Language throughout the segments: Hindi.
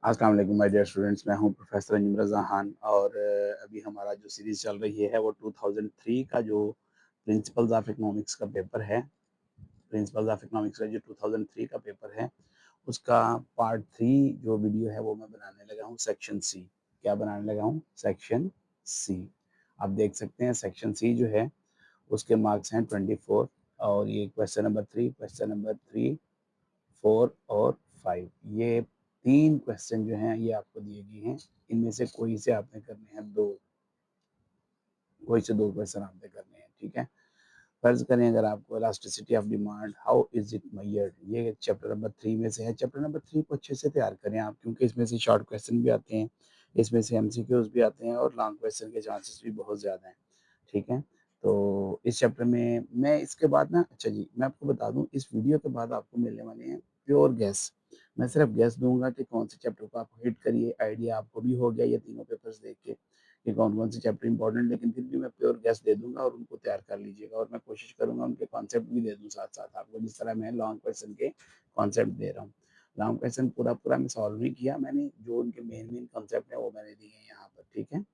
अस्सलाम वालेकुम माय डियर स्टूडेंट्स, मैं हूं प्रोफेसर अंजुम रज़ा खान और अभी हमारा जो सीरीज़ चल रही है वो 2003 का जो प्रिंसिपल्स ऑफ इकोनॉमिक्स का पेपर है, प्रिंसिपल्स ऑफ इकोनॉमिक्स का जो 2003 का पेपर है, उसका पार्ट 3 जो वीडियो है वो मैं बनाने लगा हूं सेक्शन सी। क्या बनाने लगा हूं? Section C. आप देख सकते हैं सेक्शन सी जो है उसके मार्क्स हैं 24 और ये क्वेश्चन नंबर 3, क्वेश्चन नंबर 3, 4 और 5 ये 3 क्वेश्चन जो हैं ये आपको दिए गए हैं। इनमें से कोई से आपने करने हैं 2, कोई से 2 क्वेश्चन आपने करने हैं, ठीक है? फर्ज़ करें अगर आपको elasticity of demand how is it measured ये चैप्टर नंबर 3 में से है। चैप्टर नंबर 3 को अच्छे से तैयार करें आप क्योंकि इसमें से शॉर्ट क्वेश्चन भी आते हैं, इसमें से एमसीक्यूज़ भी आते हैं और लॉन्ग क्वेश्चन के चांसेस भी बहुत ज़्यादा हैं, ठीक है? तो इस चैप्टर में मैं इसके बाद ना अच्छा जी, मैं आपको बता दूँ इस वीडियो के बाद आपको मिलने वाले हैं प्योर गेस। मैं सिर्फ गेस दूँगा कि कौन से चैप्टर को आप हिट करिए, आइडिया आपको भी हो गया ये तीनों पेपर्स देख के कि कौन-कौन से चैप्टर इम्पोर्टेंट लेकिन फिर भी मैं प्योर गेस दे दूँगा और उनको तैयार कर लीजिएगा और मैं कोशिश करूँगा उनके कॉन्सेप्ट भी दे दूँ साथ-साथ आपको जिस तरह मैं लॉन्ग क्वेश्चन के कॉन्सेप्ट दे रहा हूँ। लॉन्ग क्वेश्चन पूरा-पूरा मैं सॉल्व नहीं किया मैंने, जो उनके मेन-मेन कॉन्सेप्ट हैं वो मैंने दिए हैं यहाँ पर, ठीक है?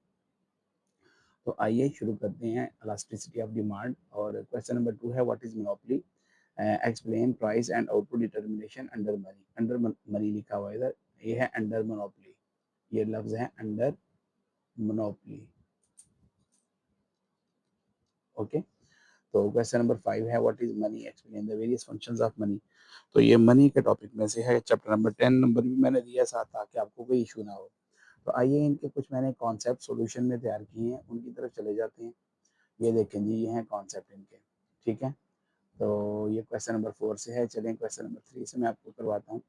तो आइए शुरू करते हैं इलास्टिसिटी ऑफ डिमांड और क्वेश्चन नंबर 2 है what is monopoly? Explain price and output determination under money. Under money लिखा हुआ है इधर, ये है अंडर मोनोपोली, ये लफ्ज़ है अंडर मोनोपोली, ओके? तो क्वेश्चन नंबर 5 है what is money explain the various functions of money. तो ये मनी के टॉपिक में से है। चैप्टर नंबर 10 नंबर भी मैंने दिया साथ ताकि आपको कोई इशू ना हो। तो आइए इनके कुछ मैंने कॉन्सेप्ट सॉल्यूशन में तैयार किए हैं उनकी तरफ चले जाते हैं। ये देखें जी ये हैं कॉन्सेप्ट इनके, ठीक है? तो ये क्वेश्चन नंबर 4 से है। चलें क्वेश्चन नंबर 3 से मैं आपको करवाता हूँ।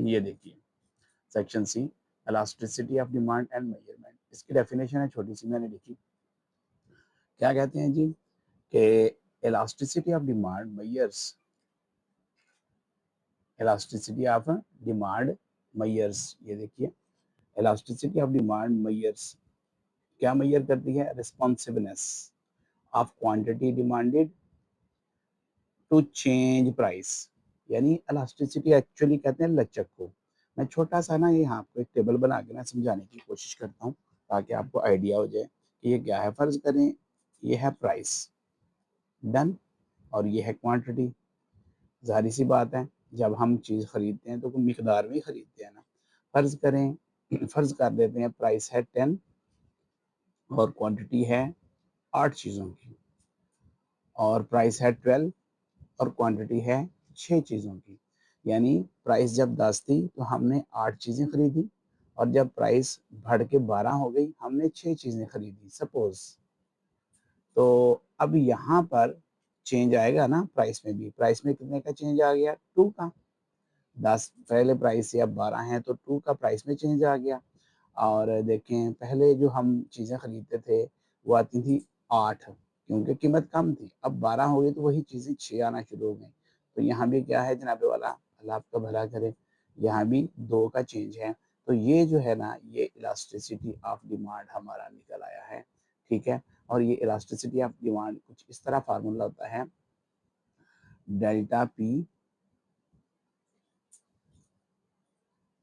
ये देखिए section C elasticity of demand and measurement. इसकी डेफिनेशन है छोटी सी मैंने लिखी। क्या कहते हैं जी कि elasticity of demand measures elasticity of demand measures. ये देखिए इलास्टिसिटी ऑफ डिमांड मेजर्स क्या मेजर करती है? Responsiveness of quantity demanded to change price. यानी इलास्टिसिटी एक्चुअली कहते हैं लचक को। मैं छोटा सा ना यहाँ आपको एक टेबल बना के ना समझाने की कोशिश करता हूँ ताकि आपको आइडिया हो जाए कि ये क्या है। फर्ज करें ये है प्राइस, डन, और ये है क्वांटिटी। ज़ाहिर सी बात है जब हम चीज़ खरीदते हैं तो कोई मिकदार में ही खरीदते हैं ना। फ़र्ज़ करें फ़र्ज़ कर देते हैं प्राइस है 10 और क्वांटिटी है 8 चीज़ों की और प्राइस है 12 और क्वांटिटी है 6 चीज़ों की। यानी प्राइस जब 10 थी तो हमने 8 चीज़ें खरीदी और जब प्राइस बढ़ के 12 हो गई हमने 6 चीज़ें खरीदी सपोज़। तो अब यहाँ पर चेंज आएगा ना प्राइस में भी। प्राइस में कितने का चेंज आ गया? 2 का। 10 पहले प्राइस से अब 12 हैं तो 2 का प्राइस में चेंज आ गया। और देखें पहले जो हम चीज़ें खरीदते थे वो आती थी 8 क्योंकि कीमत कम थी। अब 12 हो गई तो वही चीज़ें 6 आना शुरू हो गई। तो यहाँ भी क्या है जनाब वाला, अल्लाह आपका भला करे, यहाँ भी 2 का चेंज है। तो ये जो है ना ये इलास्टिसिटी ऑफ डिमांड हमारा निकल आया है, ठीक है? और ये इलास्टिसिटी ऑफ डिमांड कुछ इस तरह फ़ॉर्मूला होता है डेल्टा पी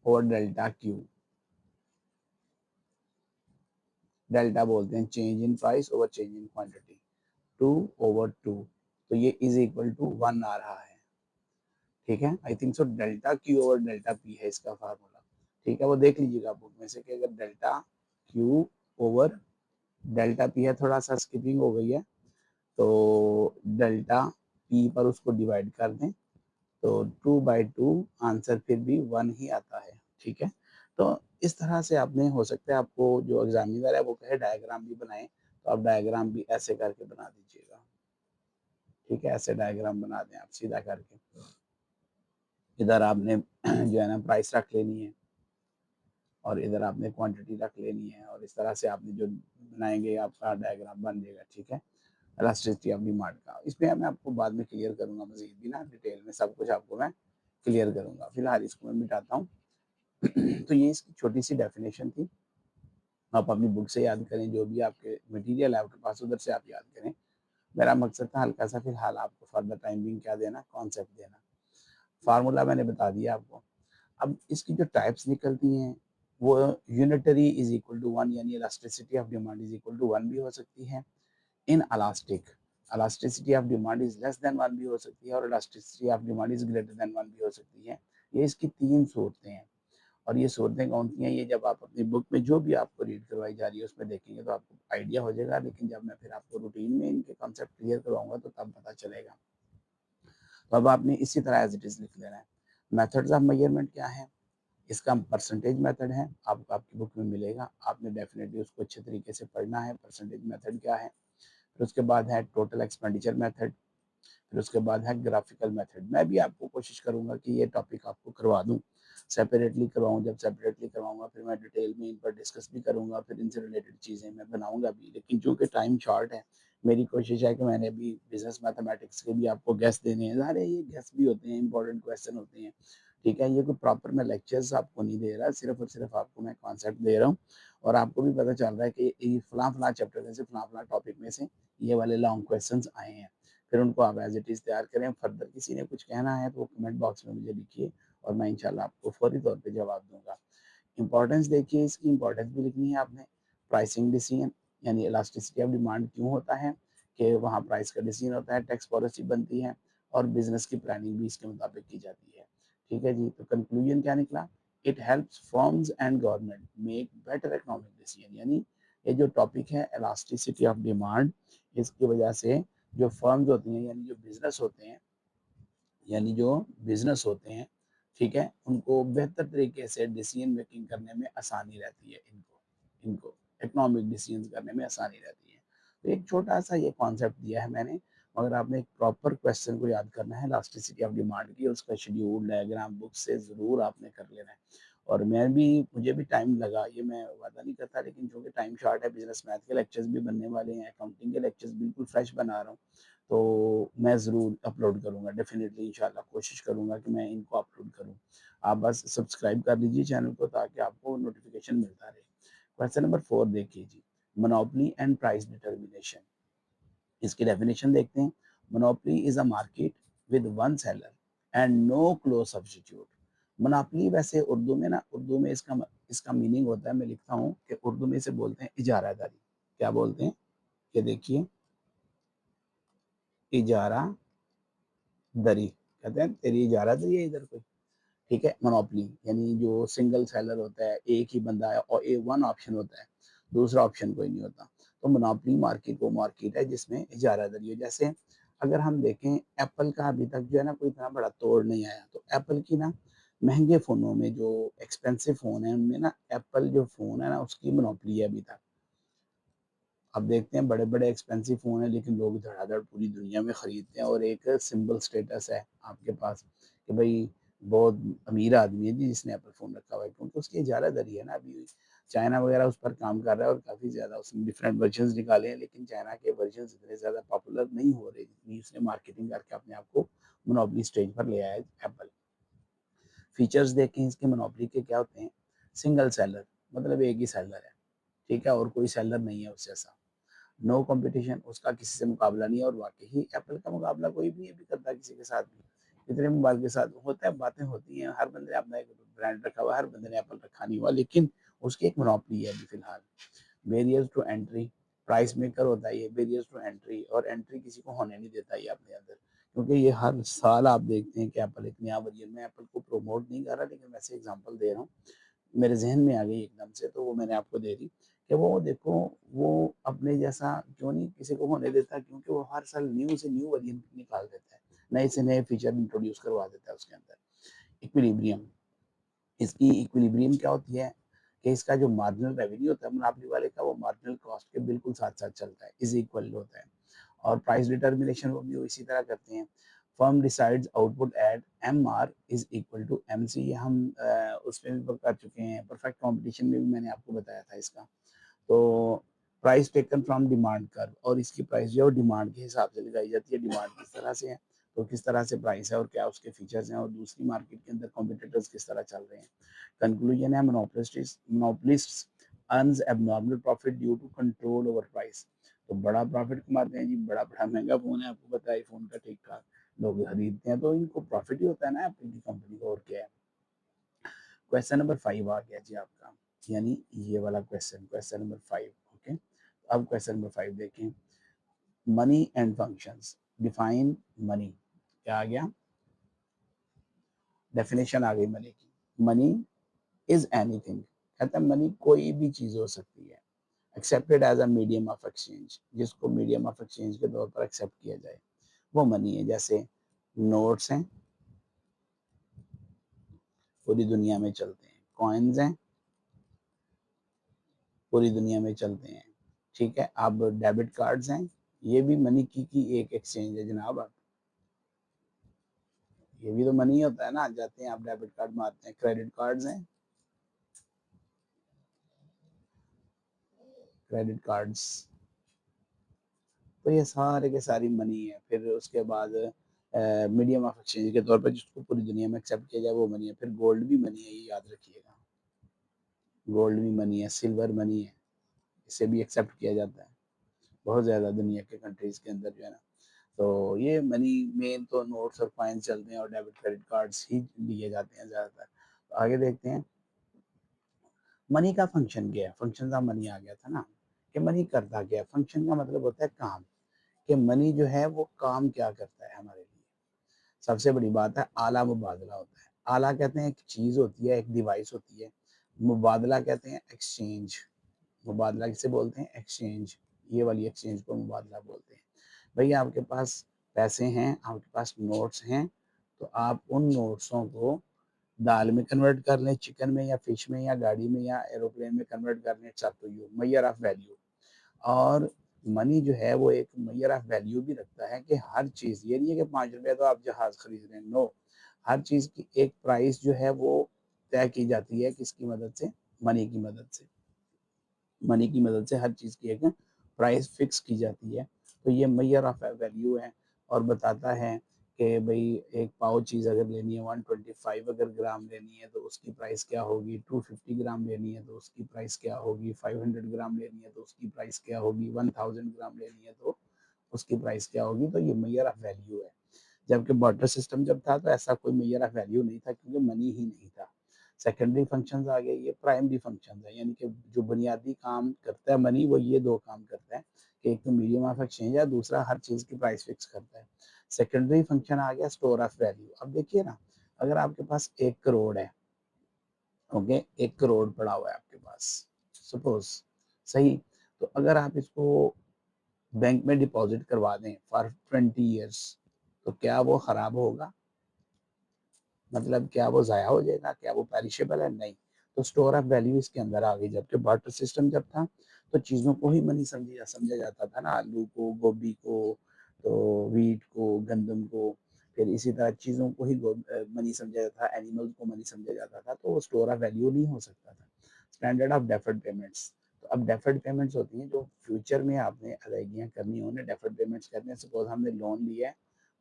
और डेल्टा क्यू। डेल्टा बोलते हैं change in price over change in quantity, 2/2। तो ये इज इक्वल टू 1 आ रहा है, ठीक है? I think so delta Q over delta P है इसका फार्मूला, ठीक है? वो देख लीजिएगा बुक में से कि अगर delta Q over delta P है, थोड़ा सा स्किपिंग हो गई है, तो डेल्टा पी पर उसको डिवाइड कर दें तो 2/2 आंसर फिर भी 1 ही आता है, ठीक है? तो इस तरह से आपने हो सकता है आपको जो एग्जामिनर है वो कहे डायग्राम भी बनाएं तो आप डायग्राम भी ऐसे करके बना दीजिएगा, ठीक है? ऐसे डायग्राम बना दें आप सीधा करके। इधर आपने जो है ना प्राइस रख लेनी है और इधर आपने क्वांटिटी रख लेनी है और इस तरह से आपने जो बनाएंगे आपका डायग्राम बन जाएगा, ठीक है? इलास्टिसिटी ऑफ डिमांड का इसमें मैं आपको बाद में क्लियर करूंगा, मजीद भी ना डिटेल में सब कुछ आपको मैं क्लियर करूंगा। फिलहाल इसको मैं मिटाता हूँ। तो ये इसकी छोटी सी डेफिनेशन थी। आप अपनी बुक से याद करें, जो भी आपके मटेरियल है आपके पास उधर से आप याद करें। मेरा मकसद था हल्का सा फिलहाल आपको फर्दर टाइम बिंग क्या देना, कॉन्सेप्ट देना। फार्मूला मैंने बता दिया आपको। अब इसकी जो टाइप्स निकलती हैं वो unitary is equal to one, यानी elasticity of demand is equal to one भी हो सकती है। Inelastic elasticity of demand is less than one भी हो सकती है, और elasticity of demand is greater than one भी हो सकती है। ये इसकी तीन सूरतें हैं। और ये सूरतें कौन सी हैं, ये जब आप अपनी बुक में जो भी आपको रीड करवाई जा रही है उसमें देखेंगे तो आपको आइडिया हो जाएगा, लेकिन जब मैं फिर आपको रूटीन में इनके कॉन्सेप्ट क्लियर करवाऊंगा तो तब पता चलेगा। तो अब आपने इसी तरह एज इट इज लिख लेना है। मेथड्स ऑफ मेजरमेंट क्या है, इसका परसेंटेज मेथड है, आपको आपकी बुक में मिलेगा, आपने डेफिनेटली उसको अच्छे तरीके से पढ़ना है। परसेंटेज मेथड क्या है, फिर उसके बाद है टोटल एक्सपेंडिचर मेथड, फिर उसके बाद है ग्राफिकल मेथड। मैं भी आपको कोशिश करूंगा कि ये टॉपिक आपको करवा दूं, सेपरेटली करवाऊं। जब सेपरेटली करवाऊंगा फिर मैं डिटेल में इन पर डिस्कस भी करूंगा, फिर इनसे रिलेटेड चीज़ें मैं बनाऊंगा भी, लेकिन चूंकि टाइम शॉर्ट है, मेरी कोशिश है कि मैंने अभी बिजनेस मैथमेटिक्स के भी आपको गेस देने हैं। अरे ये गेस भी होते हैं, इंपॉर्टेंट क्वेश्चन होते हैं, ठीक है। ये कोई प्रॉपर मैं लेक्चर्स आपको नहीं दे रहा, सिर्फ और सिर्फ आपको मैं कॉन्सेप्ट दे रहा हूँ, और आपको भी पता चल रहा है कि ये फलां फलां चैप्टर में से फलां फलां टॉपिक में से ये वाले लॉन्ग क्वेश्चंस आए हैं। फिर उनको आप एज इट इज़ तैयार करें। फर्दर किसी ने कुछ कहना है तो वो कमेंट बॉक्स में मुझे लिखिए, और मैं इंशाल्लाह आपको फौरी तौर पे जवाब दूंगा। इंपॉर्टेंस देखिए, इसकी इंपॉर्टेंस भी लिखनी है आपने। प्राइसिंग डिसीजन, यानी इलास्टिसिटी ऑफ डिमांड क्यों होता है कि वहाँ प्राइस का डिसीजन होता है, टैक्स पॉलिसी बनती है, और बिजनेस की प्लानिंग भी इसके मुताबिक की जाती है। ठीक है जी, तो कंक्लूजन क्या निकला, it helps firms and government make better economic decision, यानी ये जो टॉपिक है इलास्टिसिटी ऑफ डिमांड, इसकी वजह से जो फर्म्स होती हैं, यानी जो बिजनेस होते हैं, यानी जो बिजनेस होते हैं, ठीक है, उनको बेहतर तरीके से डिसीजन मेकिंग करने में आसानी रहती है। इनको इनको इकोनॉमिक डिसीजन करने में आसानी रहती है। तो एक छोटा सा ये कॉन्सेप्ट दिया है मैंने, मगर आपने एक प्रॉपर क्वेश्चन को याद करना है इलास्टिसिटी ऑफ डिमांड की, उसका शेड्यूल डायग्राम बुक से ज़रूर आपने कर लेना है। और मैं भी, मुझे भी टाइम लगा, ये मैं वादा नहीं करता, लेकिन चूँकि टाइम शॉर्ट है, बिजनेस मैथ के लेक्चर्स भी बनने वाले हैं, अकाउंटिंग के लेक्चर्स बिल्कुल फ्रेश बना रहा हूँ, तो मैं ज़रूर अपलोड करूँगा, डेफ़िनेटली इंशाल्लाह कोशिश करूँगा कि मैं इनको अपलोड करूँ। आप बस सब्सक्राइब कर लीजिए चैनल को, ताकि आपको नोटिफ़िकेशन मिलता रहे। क्वेश्चन नंबर 4 देखिए जी, मोनोपोली एंड प्राइस डिटर्मिनेशन। इसकी डेफिनेशन देखते हैं। Monopoly is a market with one seller and no close substitute. Monopoly वैसे उर्दू में ना, उर्दू में इसका मीनिंग होता है, मैं लिखता हूँ कि उर्दू में इसे बोलते हैं इजारादारी। क्या बोलते हैं? ये देखिए, इजारा दरी, कहते हैं तेरी इजारादारी है इधर कोई, ठीक है। मोनोपोली यानी जो सिंगल सेलर होता है, एक ही बंदा है, और ए वन ऑप्शन होता है, दूसरा ऑप्शन कोई नहीं होता। तो मोनोपोली मार्केट वो मार्केट है जिसमें इजारादारी है। जैसे अगर हम देखें, एप्पल का अभी तक जो है ना कोई इतना बड़ा तोड़ नहीं आया, तो एप्पल की ना महंगे फ़ोनों में, जो एक्सपेंसिव फ़ोन है उनमें ना, एप्पल जो फ़ोन है ना उसकी मोनोपोली है अभी तक। अब देखते हैं, बड़े-बड़े एक्सपेंसिव फ़ोन हैं, लेकिन लोग धड़ाधड़ पूरी दुनिया में खरीदते हैं, और एक सिंबल स्टेटस है आपके पास कि भाई बहुत अमीर आदमी है जी जिसने एप्पल फ़ोन रखा हुआ है, क्योंकि उसकी इजारादारी है ना अभी। चाइना वगैरह उस पर काम कर रहा है, और काफ़ी ज़्यादा उसने डिफरेंट वर्जन्स निकाले हैं, लेकिन चाइना के वर्जन्स इतने ज़्यादा पॉपुलर नहीं हो रहे जितनी उसने मार्केटिंग करके अपने आप को मोनोपोली स्टेज पर ले आया है एप्पल। फीचर्स देखें इसके मोनोपोली के क्या होते हैं, सिंगल सेलर, मतलब एक ही सेलर है, ठीक है, और कोई सेलर नहीं है उस जैसा। नो कंपटीशन, उसका किसी से मुकाबला नहीं है, और वाकई ही एप्पल का मुकाबला कोई भी नहीं अभी करता किसी के साथ भी। इतने मोबाइल के साथ होता है, बातें होती हैं, हर बंदे ने अपना एक ब्रांड रखा हुआ है, हर बंदे ने एप्पल रखा नहीं हुआ, लेकिन उसकी एक मोनोपोली है अभी फिलहाल। Barriers to entry, price maker होता है ये, बैरियर्स टू एंट्री, और एंट्री किसी को होने नहीं देता ये अपने अंदर, क्योंकि ये हर साल आप देखते हैं कि एप्पल एक नया वर्जन में, एप्पल को प्रमोट नहीं कर रहा, लेकिन वैसे एग्जांपल दे रहा हूँ, मेरे ज़हन में आ गई एकदम से, तो वो मैंने आपको दे दी कि वो देखो, वो अपने जैसा क्यों नहीं किसी को होने देता, क्योंकि वो हर साल न्यू से न्यू वेरिएंट निकाल देता है, नए से नए फीचर इंट्रोड्यूस करवा देता है उसके अंदर। इक्विलिब्रियम, इसकी इक्विलिब्रियम क्या होती है कि इसका जो मार्जिनल रेवेन्यू होता है मोनोपोली वाले का, वो मार्जिनल कॉस्ट के बिल्कुल साथ-साथ चलता है, इज़ इक्वल होता है। और प्राइस डिटर्मिनेशन वो भी इसी तरह करते हैं। Firm decides output at MR is equal to MC, ये हम उसमें भी कर चुके हैं, परफेक्ट कॉम्पिटिशन में भी मैंने आपको बताया था इसका। तो price taken from demand curve, और इसकी प्राइस जो है डिमांड के हिसाब से लगाई जाती है, डिमांड किस तरह से है, तो किस तरह से प्राइस है और क्या उसके फीचर्स हैं, और दूसरी मार्केट के अंदर कॉम्पिटिटर्स किस तरह चल रहे हैं। कंक्लूजन है, monopolists earns abnormal profit due to control over price. तो बड़ा प्रॉफिट कमाते हैं जी, बड़ा बड़ा महंगा फ़ोन है, आपको पता है आईफ़ोन का ठीक-ठाक लोग खरीदते हैं, तो इनको प्रॉफिट ही होता है ना एप्पल की कंपनी को, और क्या है। क्वेश्चन नंबर 5 आ गया जी आपका। यानी ये वाला क्वेश्चन, क्वेश्चन नंबर 5। ओके, अब क्वेश्चन नंबर 5 देखें, money and functions, define money. क्या आ गया? डेफिनेशन आ गई मनी की। मनी इज एनीथिंग, कहता है मनी कोई भी चीज हो सकती है, accepted as a medium of exchange, जिसको मीडियम ऑफ एक्सचेंज के तौर पर एक्सेप्ट किया जाए वो मनी है। जैसे नोट्स हैं, पूरी दुनिया में चलते हैं, कॉइन्स हैं, पूरी दुनिया में चलते हैं, ठीक है। अब डेबिट कार्ड्स हैं, ये भी मनी की एक एक्सचेंज है जनाब। आप ये भी तो मनी होता है ना, जाते हैं आप डेबिट कार्ड मारते हैं। क्रेडिट कार्ड्स हैं, क्रेडिट कार्ड्स, तो ये सारे के सारी मनी है। फिर उसके बाद मीडियम ऑफ एक्सचेंज के तौर पर जिसको पूरी दुनिया में एक्सेप्ट किया जाए वो मनी है। फिर गोल्ड भी मनी है, ये याद रखिएगा, गोल्ड भी मनी है, सिल्वर मनी है, इसे भी एक्सेप्ट किया जाता है बहुत ज़्यादा दुनिया के कंट्रीज के अंदर जो है ना। तो ये मनी, मेन तो नोट्स और कॉइन्स चलते हैं और डेबिट क्रेडिट कार्ड्स ही लिए जाते हैं ज़्यादातर। तो आगे देखते हैं मनी का फंक्शन क्या है। फंक्शन ऑफ मनी आ गया था ना, कि मनी करता क्या है। फंक्शन का मतलब होता है काम, कि मनी जो है वो काम क्या करता है हमारे लिए। सबसे बड़ी बात है आला मुबादला होता है। आला कहते हैं एक चीज होती है, एक डिवाइस होती है। मुबादला कहते हैं एक्सचेंज। मुबादला किसे बोलते हैं? एक्सचेंज। ये वाली एक्सचेंज को मुबादला बोलते हैं। भैया आपके पास पैसे हैं, आपके पास नोट्स हैं, तो आप उन नोट्सों को दाल में कन्वर्ट कर लें, चिकन में या फिश में या गाड़ी में या एरोप्लेन में कन्वर्ट कर लें, it's up to you, measure of value. और मनी जो है वो एक मेजर ऑफ वैल्यू भी रखता है, कि हर चीज, ये नहीं है कि 5 रुपए तो आप जहाज खरीद रहे हैं, नो। हर चीज की एक प्राइस जो है वो तय की जाती है, किसकी मदद से? मनी की मदद से। मनी की मदद से हर चीज की एक प्राइस फिक्स की जाती है। तो ये मेजर ऑफ वैल्यू है, और बताता है कि भाई एक पाव चीज अगर लेनी है 125 अगर ग्राम लेनी है तो उसकी प्राइस क्या होगी, 250 ग्राम लेनी है तो उसकी प्राइस क्या होगी, 500 ग्राम लेनी है तो उसकी प्राइस क्या होगी, 1000 ग्राम लेनी है तो उसकी प्राइस क्या होगी। तो ये मेजर ऑफ वैल्यू है। जबकि बार्टर सिस्टम जब था तो ऐसा कोई मेजर ऑफ वैल्यू नहीं था, क्योंकि मनी ही नहीं था। सेकेंडरी फंक्शंस आ गए, ये प्राइमरी फंक्शंस है, यानी कि जो बुनियादी काम करता है मनी, वो ये दो काम करता है, कि एक तो मीडियम ऑफ एक्सचेंज है, दूसरा हर चीज की प्राइस फिक्स करता है। सेकेंडरी फंक्शन आ गया स्टोर ऑफ वैल्यू। अब देखिए ना, अगर आपके पास 1 करोड़ है, ओके, 1 करोड़ पड़ा हुआ है आपके पास, सपोज, सही, तो अगर आप इसको बैंक में डिपॉजिट करवा दें फॉर 20 ईयर्स, तो क्या वो खराब होगा? मतलब क्या वो ज़ाया हो जाएगा? क्या वो पेरिशेबल है? नहीं। तो स्टोर ऑफ वैल्यू इसके अंदर आ गई। जबकि बार्टर सिस्टम जब था तो चीज़ों को ही मनी समझा जाता था ना, आलू को, गोभी को, तो वीट को, गंदम को, फिर इसी तरह चीज़ों को ही मनी समझा जाता था, एनिमल्स को मनी समझा जाता था, तो वो स्टोर ऑफ वैल्यू नहीं हो सकता था। स्टैंडर्ड ऑफ डेफर्ड पेमेंट्स, तो अब डेफर्ड पेमेंट्स होती हैं जो फ्यूचर में आपने अदायगियाँ करनी हो, उन्हें डेफर्ड पेमेंट्स कहते हैं। सपोज हमने लोन लिया है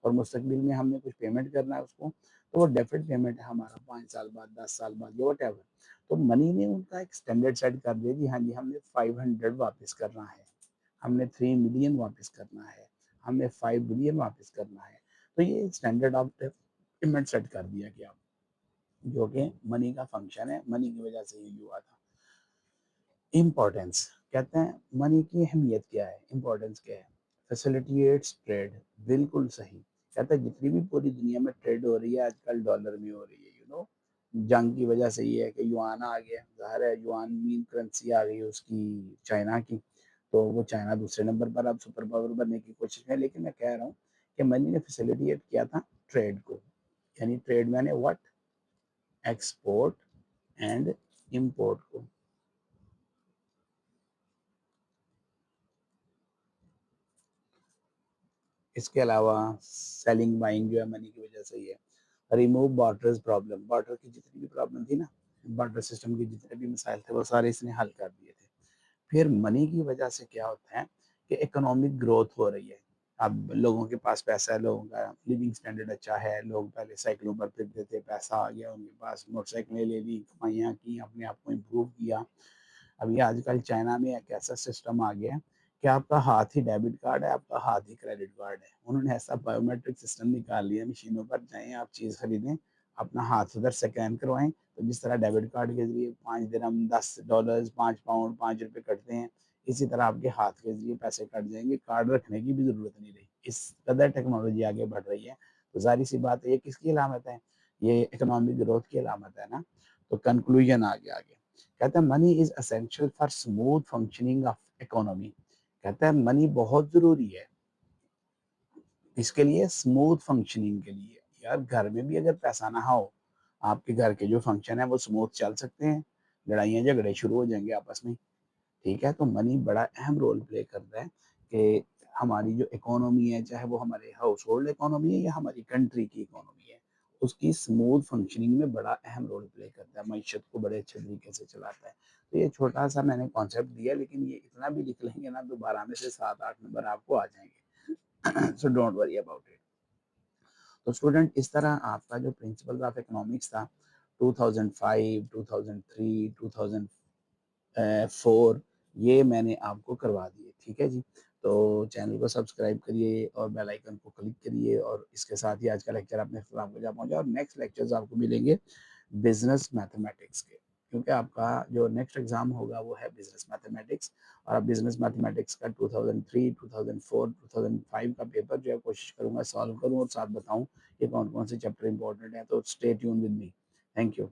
और मुस्तकबिल में हमने कुछ पेमेंट करना है उसको, तो वो डेफर्ड पेमेंट है हमारा 5 साल बाद, 10 साल बाद, या वट एवर। तो मनी ने उनका एक स्टैंडर्ड सेट कर दिया कि हाँ जी हमने 500 वापस करना है, हमने 3 मिलियन वापस करना है, हमने 5 बिलियन वापस करना है। तो ये स्टैंडर्ड ऑफ पेमेंट सेट कर दिया गया, जो कि मनी का फंक्शन है, मनी की वजह से ये हुआ था। इम्पोर्टेंस, कहते हैं मनी की अहमियत क्या है, इम्पोर्टेंस क्या है? फैसिलिटेट्स ट्रेड, बिल्कुल सही। कहता है जितनी भी पूरी दुनिया में ट्रेड हो रही है आजकल डॉलर में हो रही है, यू नो। जंग की वजह से ये है कि युआन आ गया, ज़ाहिर है युआन मीन करेंसी आ गई उसकी, चाइना की। तो वो चाइना दूसरे नंबर पर अब सुपर पावर बनने की कोशिश में है, लेकिन मैं कह रहा हूँ कि मनी ने फैसिलिटेट किया था ट्रेड को। यानी ट्रेड मैंने व्हाट? एक्सपोर्ट एंड इम्पोर्ट को। इसके अलावा सेलिंग बाइंग जो है मनी की वजह से ही है। रिमूव बार्टर्स प्रॉब्लम, बार्टर की जितनी भी प्रॉब्लम थी ना, बार्टर सिस्टम के जितने भी मसाइल थे वो सारे इसने हल कर दिए थे। फिर मनी की वजह से क्या होता है कि इकोनॉमिक ग्रोथ हो रही है। अब लोगों के पास पैसा है, लोगों का लिविंग स्टैंडर्ड अच्छा है, लोग पहले साइकिलों पर फिरते थे, पैसा आ गया उनके पास, मोटरसाइकिलें ले ली, कमाइयाँ की, अपने आप को इम्प्रूव किया। अभी आजकल चाइना में एक ऐसा सिस्टम आ गया है कि आपका हाथ ही डेबिट कार्ड है, आपका हाथ ही क्रेडिट कार्ड है। उन्होंने ऐसा बायोमेट्रिक सिस्टम निकाल लिया, मशीनों पर जाएं आप चीज़ खरीदें, अपना हाथ उधर स्कैन करवाएं, तो जिस तरह डेबिट कार्ड के ज़रिए 5 दिरहम, $10, 5 पाउंड, ₹5 कटते हैं, इसी तरह आपके हाथ के ज़रिए पैसे कट जाएँगे, कार्ड रखने की भी ज़रूरत नहीं रही। इस कदर टेक्नोलॉजी आगे बढ़ रही है, तो ज़ाहिर-सी बात है ये किसकी अलामत है? ये इकोनॉमिक ग्रोथ की अलामत है ना। तो कंक्लूजन आ गया आगे। कहता है money is essential for smooth functioning of economy. कहता है मनी बहुत ज़रूरी है, इसके लिए स्मूथ फंक्शनिंग के लिए। यार घर में भी अगर पैसा ना हो, आपके घर के जो फंक्शन है वो स्मूथ चल सकते हैं, लड़ाइयाँ झगड़े शुरू हो जाएँगे आपस में। ठीक है? तो मनी बड़ा अहम रोल प्ले करता है कि हमारी जो इकोनॉमी है, चाहे वो हमारे हाउस होल्ड इकोनॉमी है या हमारी कंट्री की इकोनॉमी है, उसकी स्मूथ फंक्शनिंग में बड़ा अहम रोल प्ले करता है, मईशत को बड़े अच्छे तरीके से चलाता है। तो ये छोटा-सा मैंने कॉन्सेप्ट दिया, लेकिन ये इतना भी लिख लेंगे ना तो 12 में से 7-8 नंबर आपको आ जाएँगे। So don't worry about it. तो स्टूडेंट इस तरह आपका जो प्रिंसिपल्स ऑफ इकोनॉमिक्स था 2005, 2003, 4 ये मैंने आपको करवा दिए, ठीक है जी। तो चैनल को सब्सक्राइब करिए और बेल आइकन को क्लिक करिए और इसके साथ ही आज का लेक्चर अपने इख्तिताम को जा पहुँचा और नेक्स्ट लेक्चर्स आपको मिलेंगे बिज़नेस मैथमेटिक्स के, क्योंकि आपका जो नेक्स्ट एग्ज़ाम होगा वो है बिज़नेस मैथमेटिक्स और अब बिज़नेस मैथमेटिक्स का 2003, 2004, 2005 का पेपर जो है कोशिश करूँगा सॉल्व करूँ और साथ बताऊँ कि कौन-कौन से चैप्टर इम्पोर्टेंट हैं, तो stay tuned with me. Thank you.